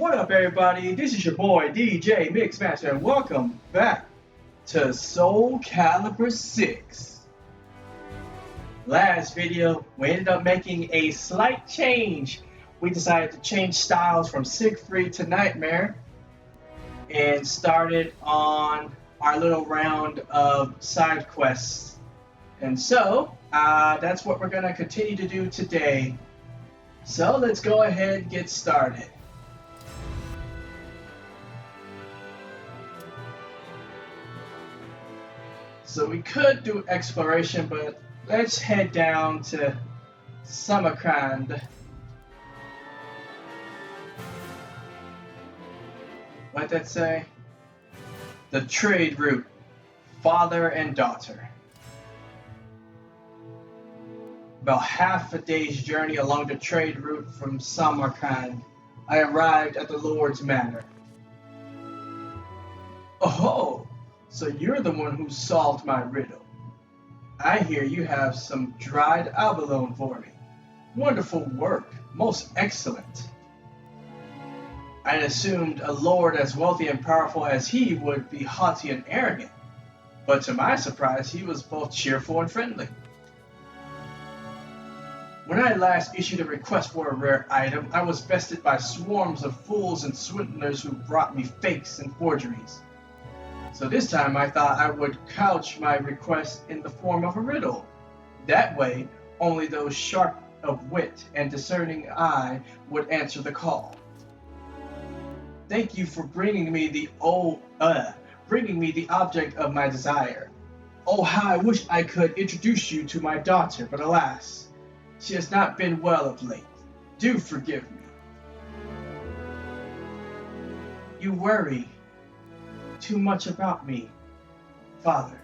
What up, everybody? This is your boy DJ Mixmaster, and welcome back to Soulcalibur VI. Last video, we ended up making a slight change. We decided to change styles from Siegfried to Nightmare and started on our little round of side quests. And so, that's what we're going to continue to do today. So let's go ahead and get started. So we could do exploration, but let's head down to Samarkand. What'd that say? The trade route, father and daughter. About half a day's journey along the trade route from Samarkand, I arrived at the Lord's Manor. Oh! So you're the one who solved my riddle. I hear you have some dried abalone for me. Wonderful work, most excellent. I'd assumed a lord as wealthy and powerful as he would be haughty and arrogant, but to my surprise he was both cheerful and friendly. When I last issued a request for a rare item, I was bested by swarms of fools and swindlers who brought me fakes and forgeries. So this time I thought I would couch my request in the form of a riddle. That way, only those sharp of wit and discerning eye would answer the call. Thank you for bringing me the object of my desire. Oh, how I wish I could introduce you to my daughter, but alas, she has not been well of late. Do forgive me. You worry too much about me, Father.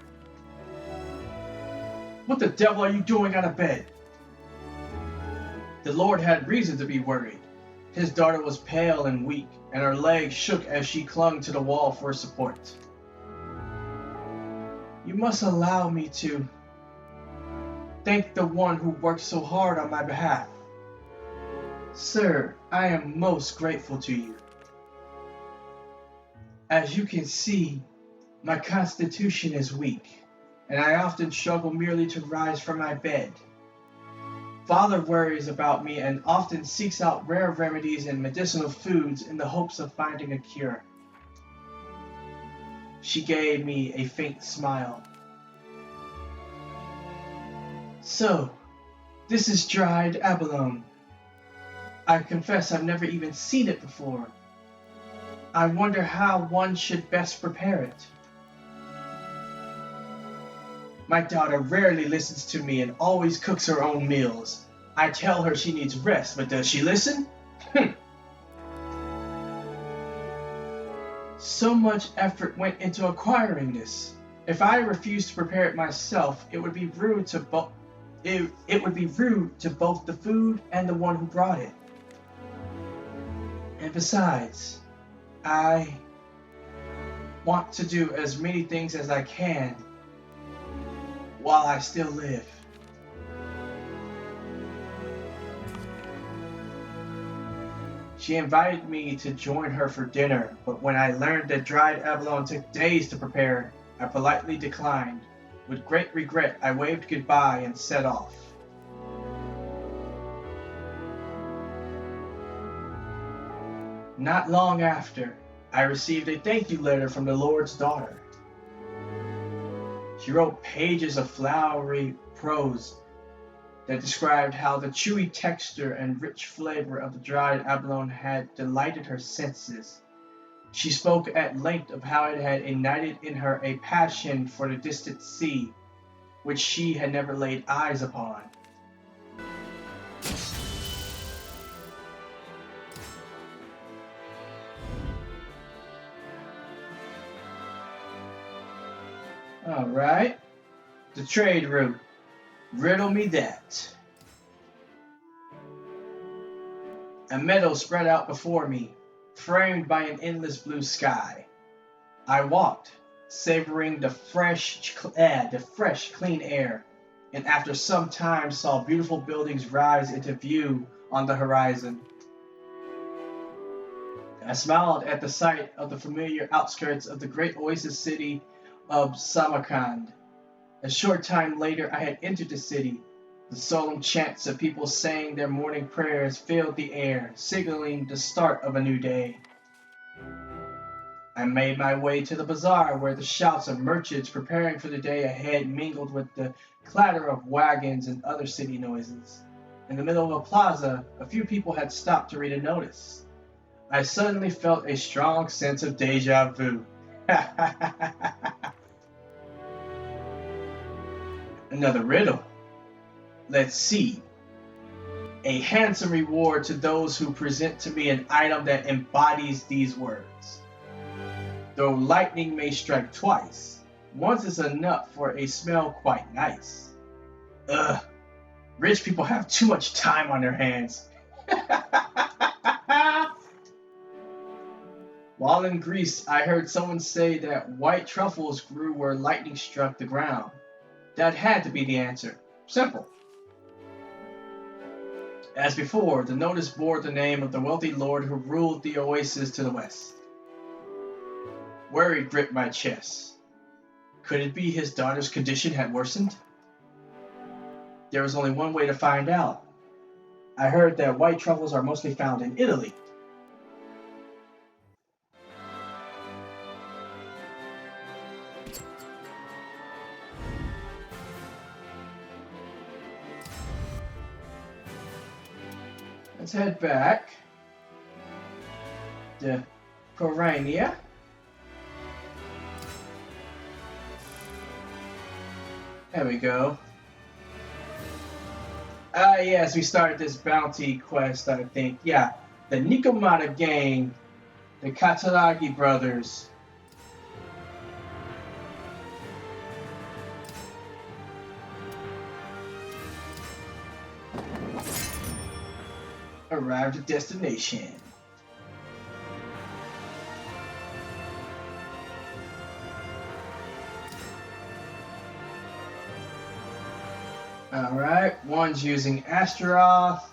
What the devil are you doing out of bed? The Lord had reason to be worried. His daughter was pale and weak, and her legs shook as she clung to the wall for support. You must allow me to thank the one who worked so hard on my behalf. Sir, I am most grateful to you. As you can see, my constitution is weak, and I often struggle merely to rise from my bed. Father worries about me and often seeks out rare remedies and medicinal foods in the hopes of finding a cure. She gave me a faint smile. So, this is dried abalone. I confess I've never even seen it before. I wonder how one should best prepare it. My daughter rarely listens to me and always cooks her own meals. I tell her she needs rest, but does she listen? So much effort went into acquiring this. If I refused to prepare it myself, it would be rude to both the food and the one who brought it. And besides, I want to do as many things as I can while I still live. She invited me to join her for dinner, but when I learned that dried abalone took days to prepare, I politely declined. With great regret, I waved goodbye and set off. Not long after, I received a thank you letter from the Lord's daughter. She wrote pages of flowery prose that described how the chewy texture and rich flavor of the dried abalone had delighted her senses. She spoke at length of how it had ignited in her a passion for the distant sea, which she had never laid eyes upon. Alright, the trade route. Riddle me that. A meadow spread out before me, framed by an endless blue sky. I walked, savoring the fresh, clean air, and after some time saw beautiful buildings rise into view on the horizon. I smiled at the sight of the familiar outskirts of the great oasis city of Samarkand. A short time later, I had entered the city. The solemn chants of people saying their morning prayers filled the air, signaling the start of a new day. I made my way to the bazaar, where the shouts of merchants preparing for the day ahead mingled with the clatter of wagons and other city noises. In the middle of a plaza, a few people had stopped to read a notice. I suddenly felt a strong sense of deja vu. Another riddle. Let's see. A handsome reward to those who present to me an item that embodies these words. Though lightning may strike twice, once is enough for a smell quite nice. Ugh, rich people have too much time on their hands. While in Greece, I heard someone say that white truffles grew where lightning struck the ground. That had to be the answer. Simple. As before, the notice bore the name of the wealthy lord who ruled the oasis to the west. Worry gripped my chest. Could it be his daughter's condition had worsened? There was only one way to find out. I heard that white truffles are mostly found in Italy. Let's head back to Corania. There we go. Yes, we started this bounty quest, I think. Yeah, the Nikomata gang, the Kataragi brothers. Arrived at destination. Alright, one's using Astaroth,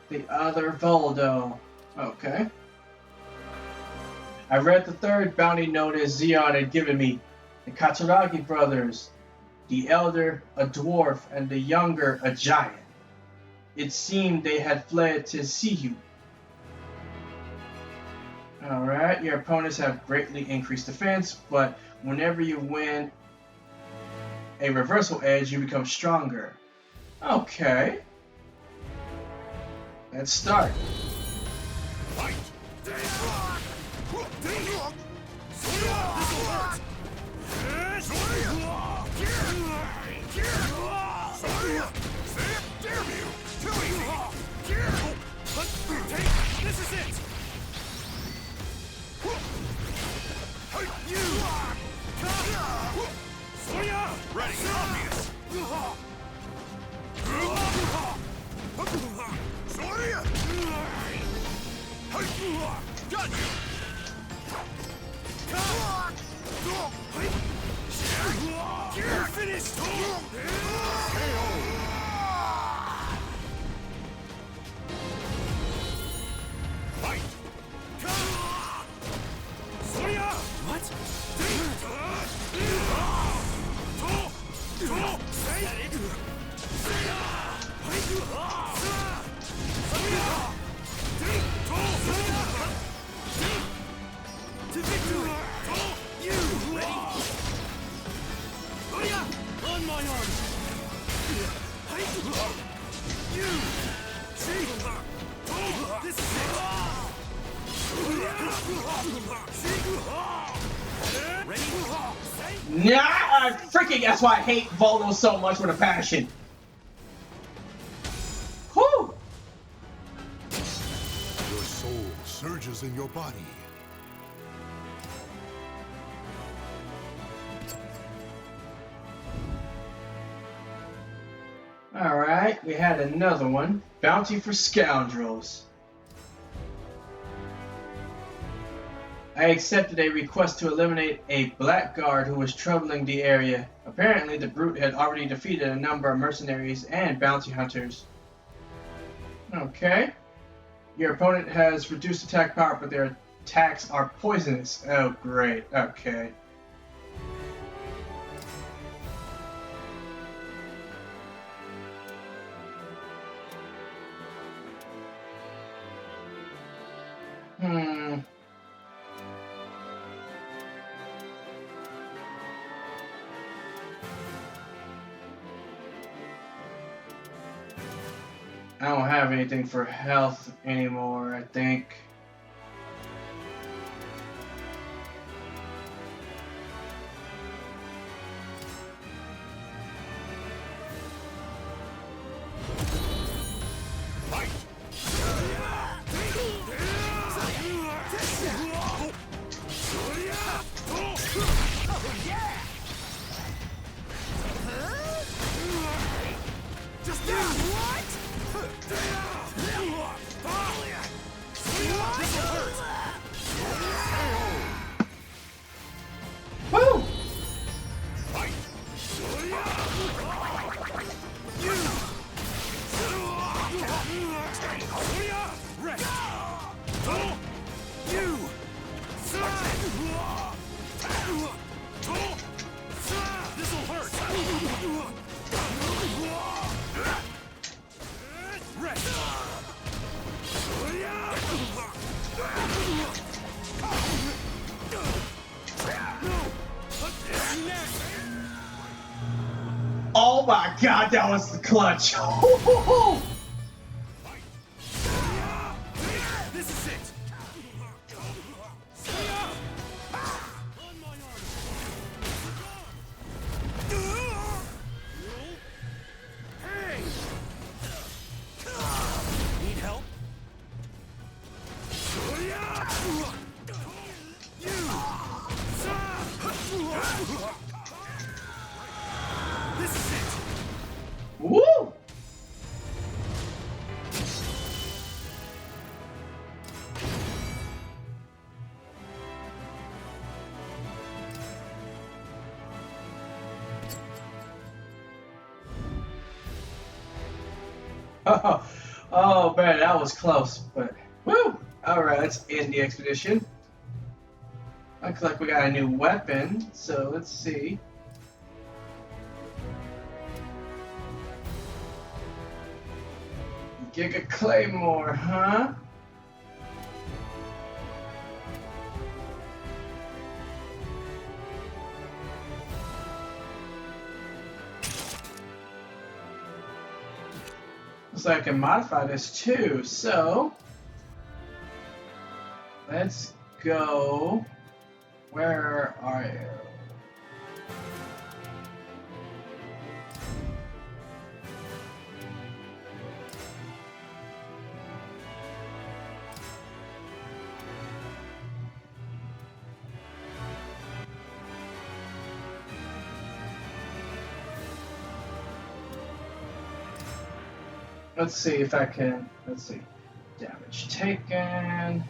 the other Voldo. Okay. I read the third bounty notice Zeon had given me. The Kataragi brothers, the elder a dwarf and the younger a giant. It seemed they had fled to Sihu. Alright, your opponents have greatly increased defense, but whenever you win a reversal edge, you become stronger. Okay. Let's start. Fight. Damn you! Too easy! This is it! You! Soya! Ready, obvious! Soya! Got you! You're finished! Fight! Soya! What? To victory! You! Ready? On my arm! You! See? This is it! Ready? Nah, freaking, that's why I hate Voldo so much with a passion. Whew! Your soul surges in your body. Alright, we had another one. Bounty for scoundrels. I accepted a request to eliminate a blackguard who was troubling the area. Apparently, the brute had already defeated a number of mercenaries and bounty hunters. Okay. Your opponent has reduced attack power, but their attacks are poisonous. Oh, great. Okay. Hmm. I don't have anything for health anymore, I think. Woo! Oh my god, that was the clutch! This is it. Hey! Need help? This is it. Woo! Oh man, that was close, but woo! Alright, let's end the expedition. Looks like we got a new weapon, so let's see. Giga Claymore, huh? Looks like I can modify this too, so let's go. Where are you? Let's see if I can, let's see. Damage taken.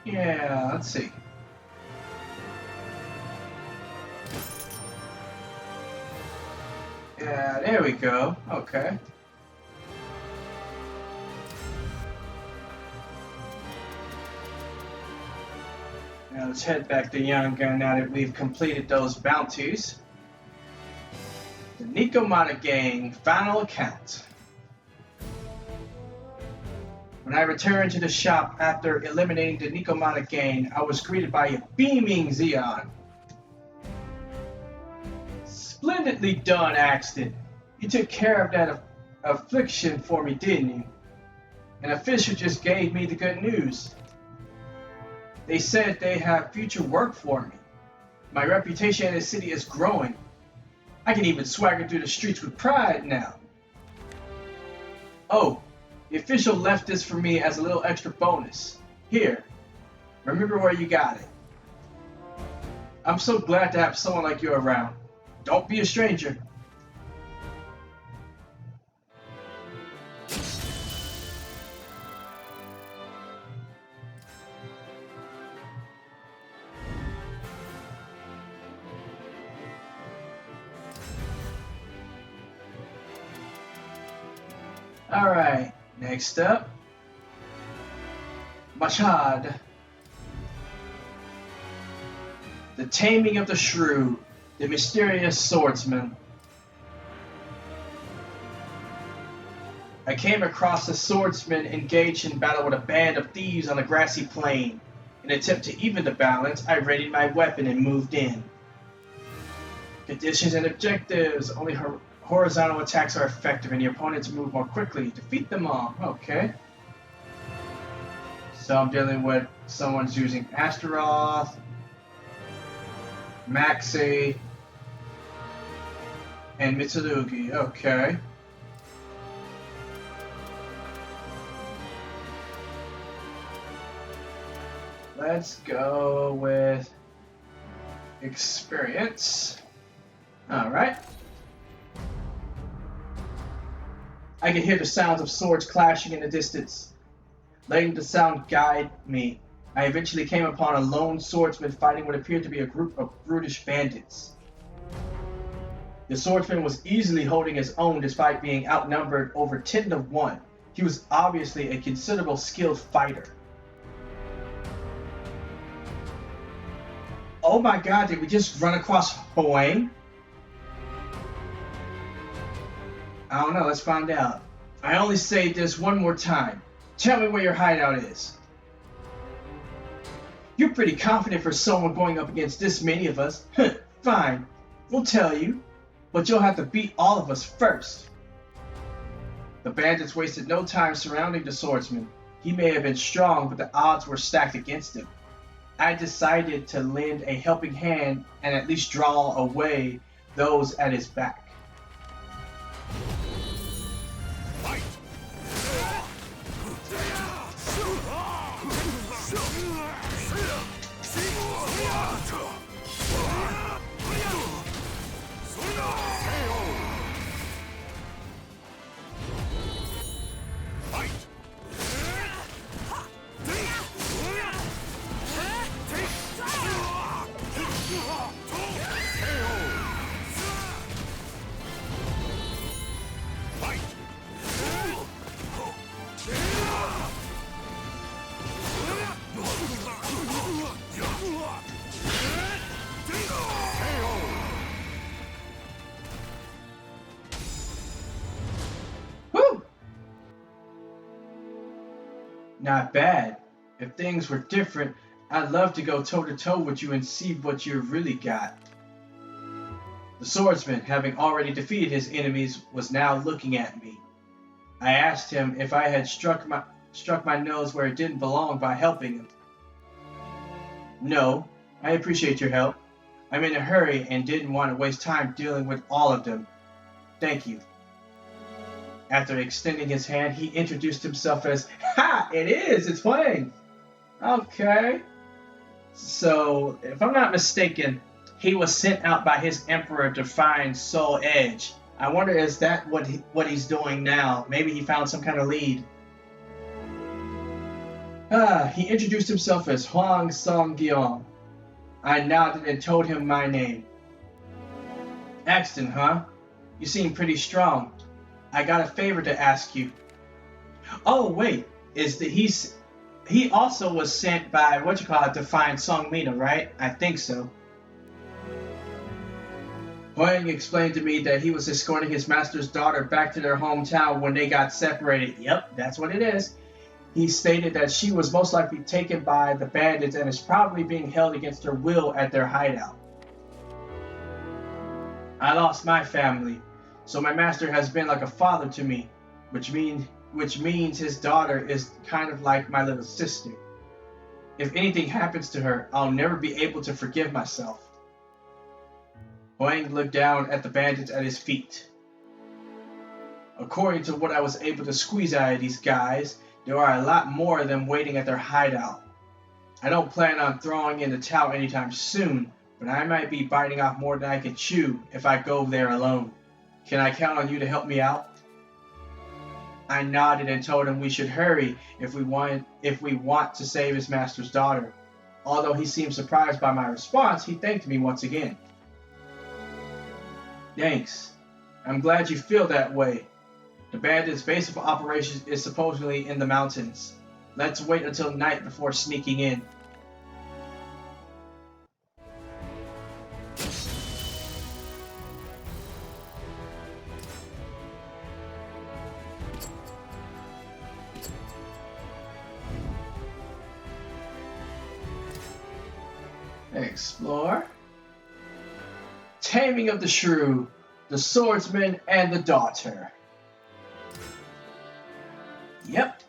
Yeah, let's see. Yeah, there we go. Okay. Now let's head back to Yanga now that we've completed those bounties. The Nikomata Gang final account. When I returned to the shop after eliminating the Nikomata Gang, I was greeted by a beaming Zeon. Splendidly done, Axton. You took care of that affliction for me, didn't you? An official just gave me the good news. They said they have future work for me. My reputation in the city is growing. I can even swagger through the streets with pride now. Oh, the official left this for me as a little extra bonus. Here, remember where you got it. I'm so glad to have someone like you around. Don't be a stranger. Alright, next up. Mashad. The Taming of the Shrew. The Mysterious Swordsman. I came across a swordsman engaged in battle with a band of thieves on a grassy plain. In an attempt to even the balance, I readied my weapon and moved in. Conditions and objectives. Only horizontal attacks are effective and your opponents move more quickly. Defeat them all. Okay. So I'm dealing with someone's using Astaroth, Maxi, and Mitsurugi. Okay. Let's go with experience. Alright. I can hear the sounds of swords clashing in the distance. Letting the sound guide me, I eventually came upon a lone swordsman fighting what appeared to be a group of brutish bandits. The swordsman was easily holding his own despite being outnumbered over 10 to 1. He was obviously a considerable skilled fighter. Oh my god, did we just run across Hoang? I don't know, let's find out. I only say this one more time. Tell me where your hideout is. You're pretty confident for someone going up against this many of us. Fine, we'll tell you. But you'll have to beat all of us first. The bandits wasted no time surrounding the swordsman. He may have been strong, but the odds were stacked against him. I decided to lend a helping hand and at least draw away those at his back. Not bad. If things were different, I'd love to go toe-to-toe with you and see what you really got. The swordsman, having already defeated his enemies, was now looking at me. I asked him if I had struck my nose where it didn't belong by helping him. No, I appreciate your help. I'm in a hurry and didn't want to waste time dealing with all of them. Thank you. After extending his hand, he introduced himself as, Ha! It is! It's playing! Okay. So, if I'm not mistaken, he was sent out by his emperor to find Soul Edge. I wonder, is that what he's doing now? Maybe he found some kind of lead. He introduced himself as Huang Song-gyeong. I nodded and told him my name. Axton, huh? You seem pretty strong. I got a favor to ask you. Oh, wait. He also was sent by, to find Song Mina, right? I think so. Hoang explained to me that he was escorting his master's daughter back to their hometown when they got separated. Yep, that's what it is. He stated that she was most likely taken by the bandits and is probably being held against her will at their hideout. I lost my family, so my master has been like a father to me, which means his daughter is kind of like my little sister. If anything happens to her, I'll never be able to forgive myself. Hoang looked down at the bandits at his feet. According to what I was able to squeeze out of these guys, there are a lot more of them waiting at their hideout. I don't plan on throwing in the towel anytime soon, but I might be biting off more than I can chew if I go there alone. Can I count on you to help me out? I nodded and told him we should hurry if we want to save his master's daughter. Although he seemed surprised by my response, he thanked me once again. Thanks. I'm glad you feel that way. The bandits' base of operations is supposedly in the mountains. Let's wait until night before sneaking in. Explore. Taming of the Shrew, the Swordsman, and the Daughter. Yep.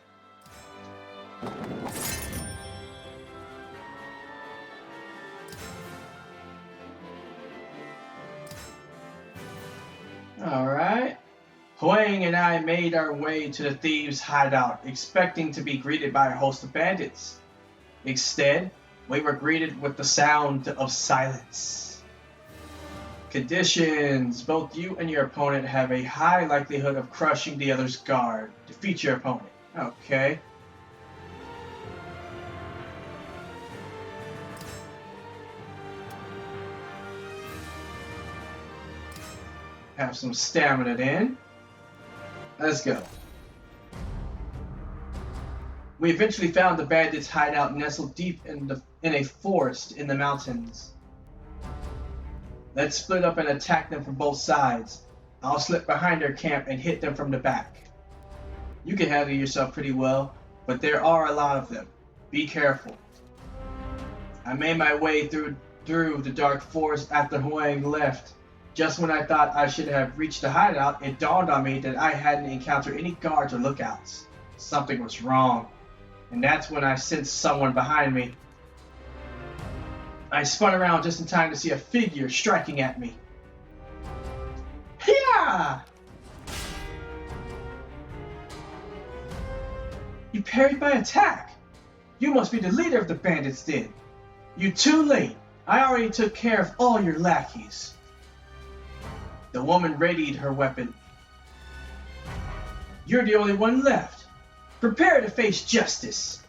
Alright. Huang and I made our way to the thieves' hideout, expecting to be greeted by a host of bandits. Instead, we were greeted with the sound of silence. Conditions. Both you and your opponent have a high likelihood of crushing the other's guard. Defeat your opponent. Okay. Have some stamina then. Let's go. We eventually found the bandits' hideout nestled deep in a forest in the mountains. Let's split up and attack them from both sides. I'll slip behind their camp and hit them from the back. You can handle yourself pretty well, but there are a lot of them. Be careful. I made my way through the dark forest after Huang left. Just when I thought I should have reached the hideout, it dawned on me that I hadn't encountered any guards or lookouts. Something was wrong. And that's when I sensed someone behind me. I spun around just in time to see a figure striking at me. Yeah! You parried my attack. You must be the leader of the bandits then. You're too late. I already took care of all your lackeys. The woman readied her weapon. You're the only one left. Prepare to face justice.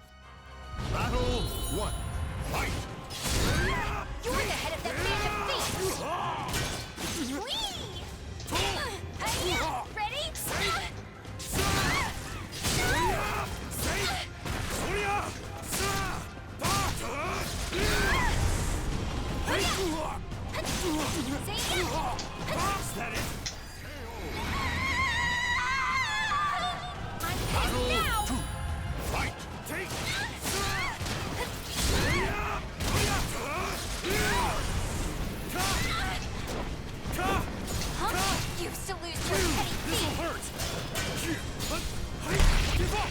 Battle 1. Fight! You're the head of that band of thieves! Ready? That is I'm Battle pissed now! 2. Fight! Take! Huh? You used to lose to a petty This'll thief! hurt! Give up!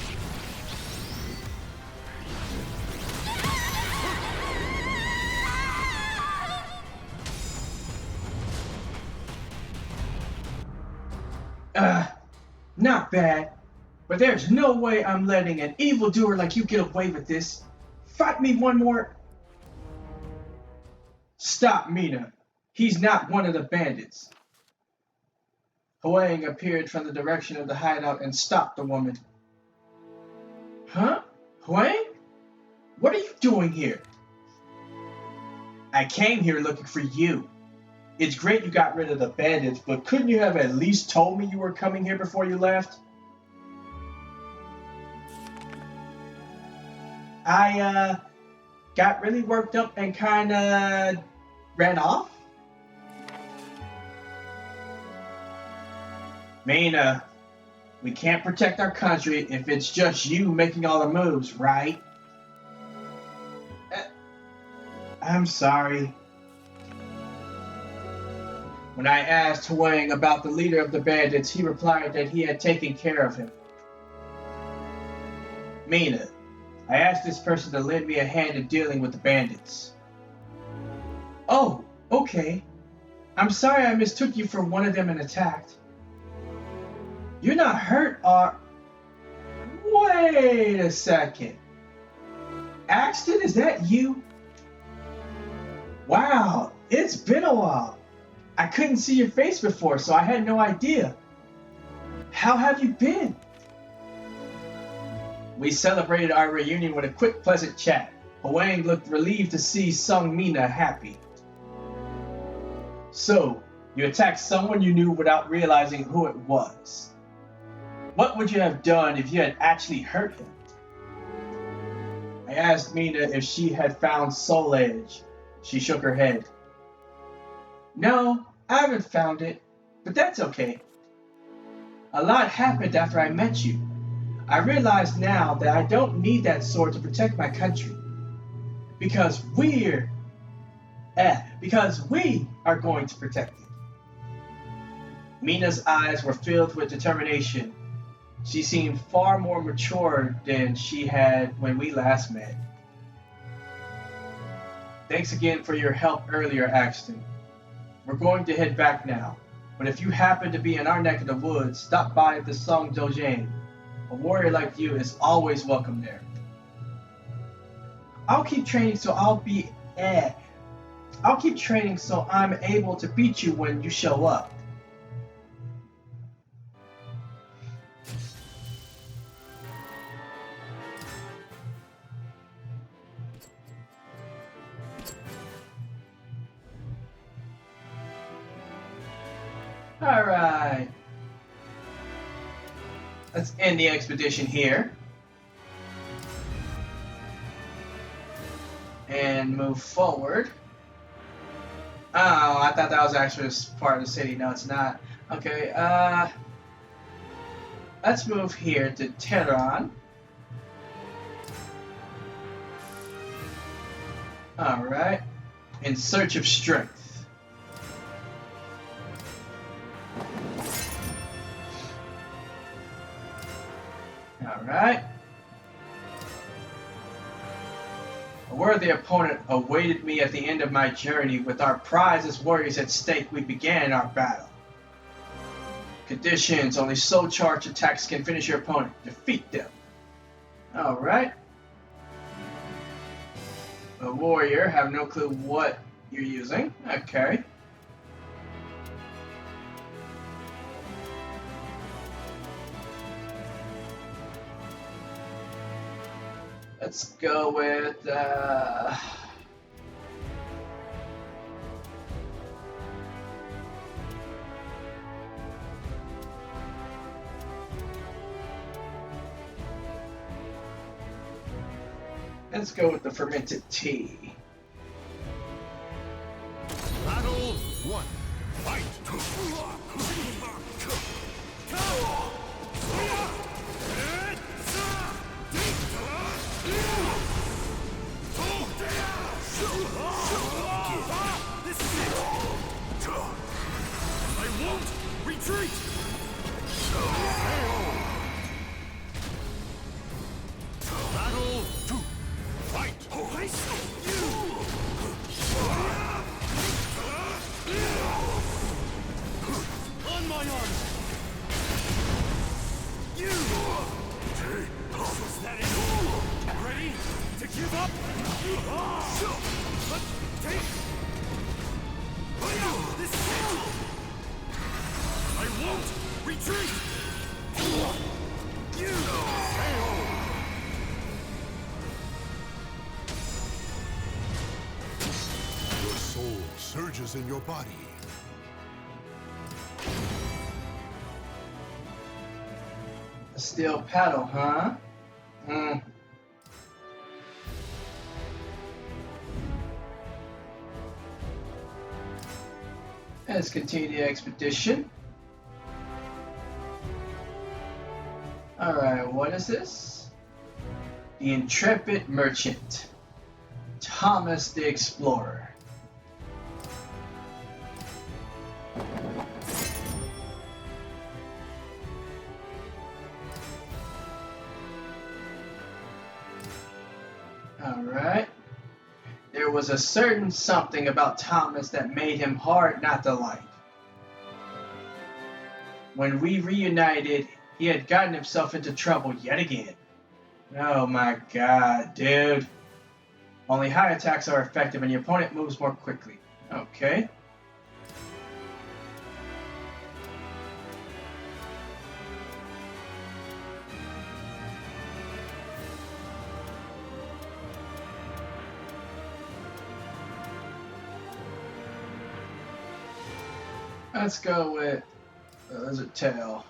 Not bad. But there's no way I'm letting an evildoer like you get away with this. Fight me one more. Stop, Mina. He's not one of the bandits. Huang appeared from the direction of the hideout and stopped the woman. Huh? Huang? What are you doing here? I came here looking for you. It's great you got rid of the bandits, but couldn't you have at least told me you were coming here before you left? I got really worked up and kinda ran off. Mina, we can't protect our country if it's just you making all the moves, right? I'm sorry. When I asked Huang about the leader of the bandits, he replied that he had taken care of him. Mina, I asked this person to lend me a hand in dealing with the bandits. Oh, okay. I'm sorry I mistook you for one of them and attacked. You're not hurt, are... Wait a second. Axton, is that you? Wow, it's been a while. I couldn't see your face before, so I had no idea. How have you been? We celebrated our reunion with a quick, pleasant chat. Huang looked relieved to see Sung Mina happy. So, you attacked someone you knew without realizing who it was. What would you have done if you had actually hurt him? I asked Mina if she had found Soul Edge. She shook her head. No, I haven't found it, but that's okay. A lot happened after I met you. I realize now that I don't need that sword to protect my country. Because we are going to protect it. Mina's eyes were filled with determination. She seemed far more mature than she had when we last met. Thanks again for your help earlier, Axton. We're going to head back now, but if you happen to be in our neck of the woods, stop by the Song Dojang. A warrior like you is always welcome there. I'll keep training so I'm able to beat you when you show up. Alright. Let's end the expedition here. And move forward. Oh, I thought that was actually part of the city. No, it's not. Okay, let's move here to Tehran. Alright. In search of strength. Alright. A worthy opponent awaited me at the end of my journey. With our prize as warriors at stake, we began our battle. Conditions: only soul charge attacks can finish your opponent. Defeat them. Alright. A warrior, have no clue what you're using. Okay. Let's go with the fermented tea. Battle 1. Fight! This is it! I won't retreat! Battle 2. Fight! On my arm! You! Is that it? Ready to give up? Take! This is it! I won't retreat! You! Your soul surges in your body. a steel paddle, huh? Let's continue the expedition. Alright, what is this? The Intrepid Merchant. Thomas the Explorer. Alright. There was a certain something about Thomas that made him hard not to like. When we reunited, he had gotten himself into trouble yet again. Oh my god, dude. Only high attacks are effective and your opponent moves more quickly. Okay. Let's go with the lizard tail.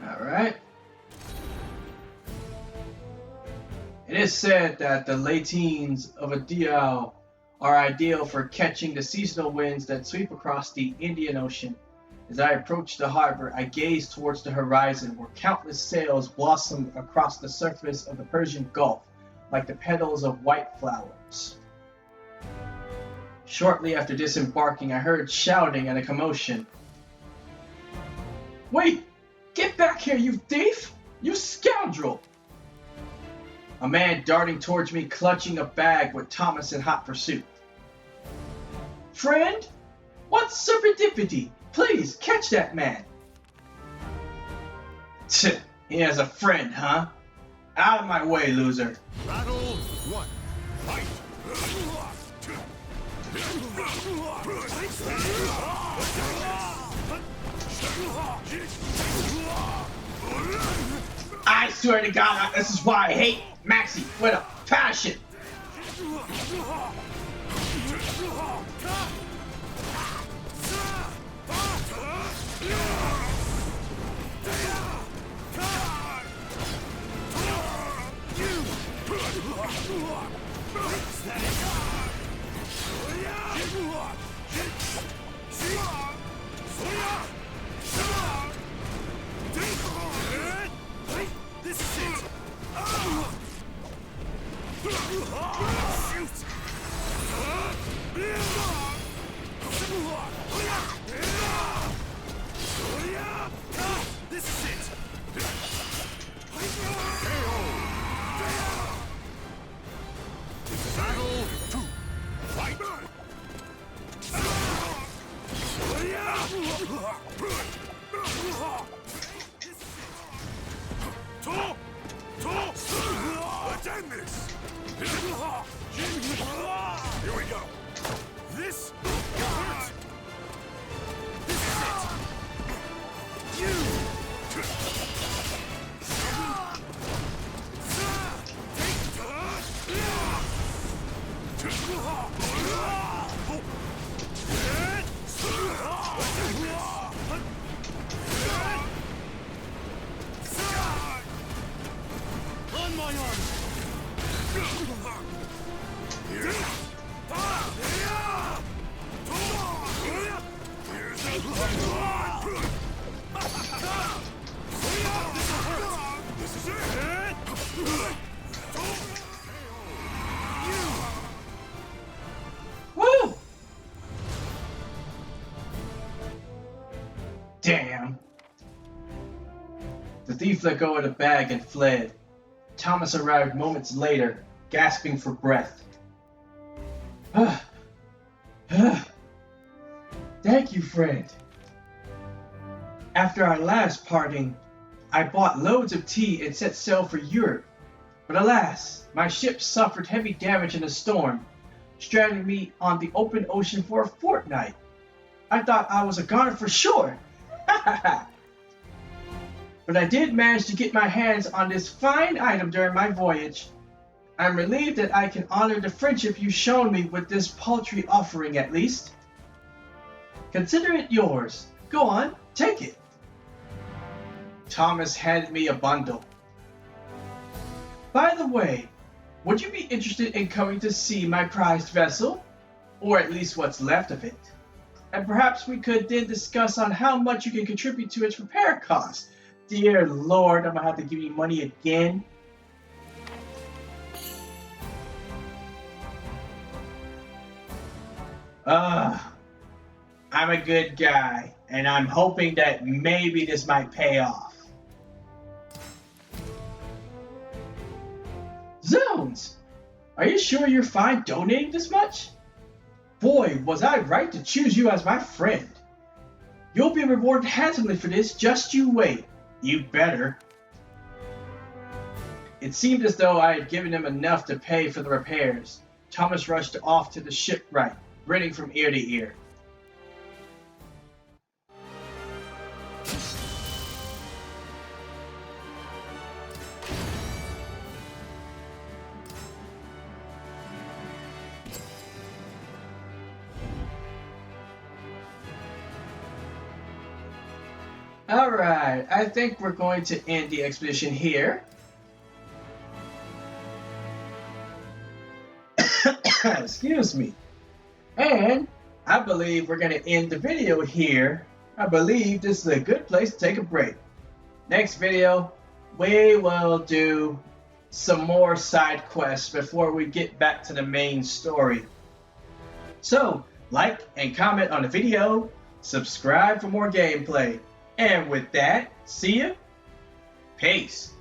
Alright. It is said that the latines of a Diao are ideal for catching the seasonal winds that sweep across the Indian Ocean. As I approached the harbor, I gazed towards the horizon where countless sails blossomed across the surface of the Persian Gulf like the petals of white flowers. Shortly after disembarking, I heard shouting and a commotion. "Wait! Get back here, you thief! You scoundrel!" A man darting towards me, clutching a bag with Thomas in hot pursuit. "Friend? What's serendipity? Please, catch that man." Tch, he has a friend, huh? Out of my way, loser. Battle 1. Fight! I swear to God, this is why I hate Maxie with a passion. This is it! This is it! Battle 2. Fight! Let's end this! Here we go! This hurts! This is it! You! On my arm! This is it! Woo! Damn. The thief let go of the bag and fled. Thomas arrived moments later, gasping for breath. Thank you, friend. After our last parting, I bought loads of tea and set sail for Europe. But alas, my ship suffered heavy damage in a storm, stranding me on the open ocean for a fortnight. I thought I was a goner for sure. But I did manage to get my hands on this fine item during my voyage. I'm relieved that I can honor the friendship you've shown me with this paltry offering at least. Consider it yours. Go on, take it. Thomas handed me a bundle. By the way, would you be interested in coming to see my prized vessel? Or at least what's left of it? And perhaps we could then discuss on how much you can contribute to its repair costs. Dear Lord, I'm gonna have to give you money again. I'm a good guy, and I'm hoping that maybe this might pay off. Zones! Are you sure you're fine donating this much? Boy, was I right to choose you as my friend. You'll be rewarded handsomely for this, just you wait. You better. It seemed as though I had given him enough to pay for the repairs. Thomas rushed off to the shipwright, grinning from ear to ear. Alright, I think we're going to end the expedition here. Excuse me. And I believe we're going to end the video here. I believe this is a good place to take a break. Next video, we will do some more side quests before we get back to the main story. So, like and comment on the video, subscribe for more gameplay. And with that, see ya. Peace.